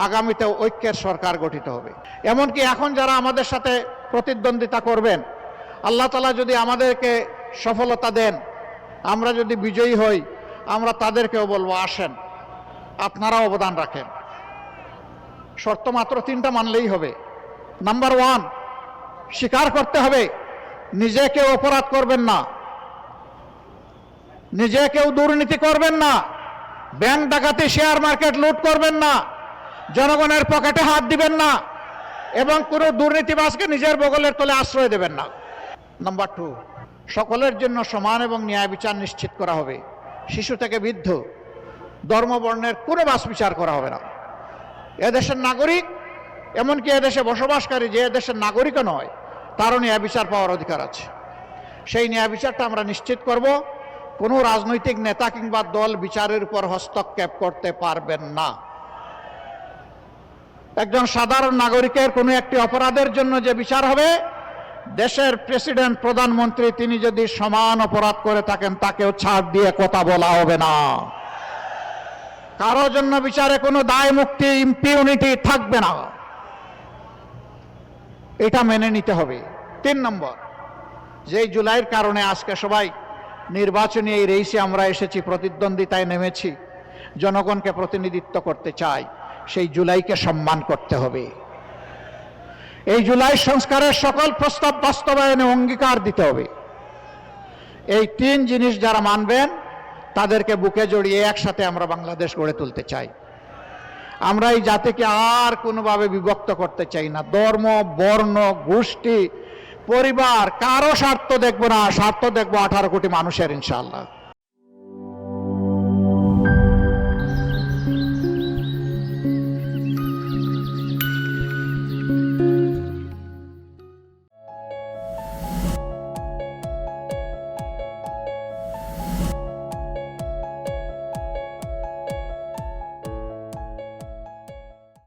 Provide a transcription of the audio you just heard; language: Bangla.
আগামীতে ঐক্যের সরকার গঠিত হবে। এমনকি এখন যারা আমাদের সাথে প্রতিদ্বন্দ্বিতা করবেন, আল্লাহ তাআলা যদি আমাদেরকে সফলতা দেন, আমরা যদি বিজয়ী হই, আমরা তাদেরকেও বলবো, আসেন আপনারা অবদান রাখেন। শর্ত মাত্র 3টা মানলেই হবে। নাম্বার 1, স্বীকার করতে হবে নিজে কেউ অপরাধ করবেন না, নিজে কেউ দুর্নীতি করবেন না, ব্যাংক ডাকাতি, শেয়ার মার্কেট লুট করবেন না, জনগণের পকেটে হাত দিবেন না, এবং কোনো দুর্নীতিবাজকে নিজের বগলের তলে আশ্রয় দেবেন না। নাম্বার 2, সকলের জন্য সমান এবং ন্যায় বিচার নিশ্চিত করা হবে। শিশু থেকে বৃদ্ধ, ধর্ম বর্ণের কোনো বাছ বিচার করা হবে না। এদেশের নাগরিক, এমনকি এদেশে বসবাসকারী যে এদেশের নাগরিকও নয়, তারও ন্যায় বিচার পাওয়ার অধিকার আছে। সেই ন্যায় বিচারটা আমরা নিশ্চিত করব। কোনো রাজনৈতিক নেতা কিংবা দল বিচারের উপর হস্তক্ষেপ করতে পারবেন না। একজন সাধারণ নাগরিকের কোনো একটি অপরাধের জন্য যে বিচার হবে, দেশের প্রেসিডেন্ট, প্রধানমন্ত্রী তিনি যদি সমান অপরাধ করে থাকেন, তাকেও ছাড় দিয়ে কথা বলা হবে না। কারো জন্য বিচারে কোনো দায় মুক্তি, ইম্পিউনিটি থাকবে না। এটা মেনে নিতে হবে। 3 নম্বর, যে জুলাইয়ের কারণে আজকে সবাই নির্বাচনী এই রেইসে আমরা এসেছি, প্রতিদ্বন্দ্বিতায় নেমেছি, জনগণকে প্রতিনিধিত্ব করতে চাই, সেই জুলাইকে সম্মান করতে হবে। এই জুলাই সংস্কারের সকল প্রস্তাব বাস্তবায়নে অঙ্গীকার দিতে হবে। এই 3 জিনিস যারা মানবেন, তাদেরকে বুকে জড়িয়ে একসাথে আমরা বাংলাদেশ গড়ে তুলতে চাই। আমরা এই জাতিকে আর কোনোভাবে বিভক্ত করতে চাই না। ধর্ম, বর্ণ, গোষ্ঠী, পরিবার, কারো স্বার্থ দেখব না, স্বার্থ দেখব 18 কোটি মানুষের, ইনশাআল্লাহ।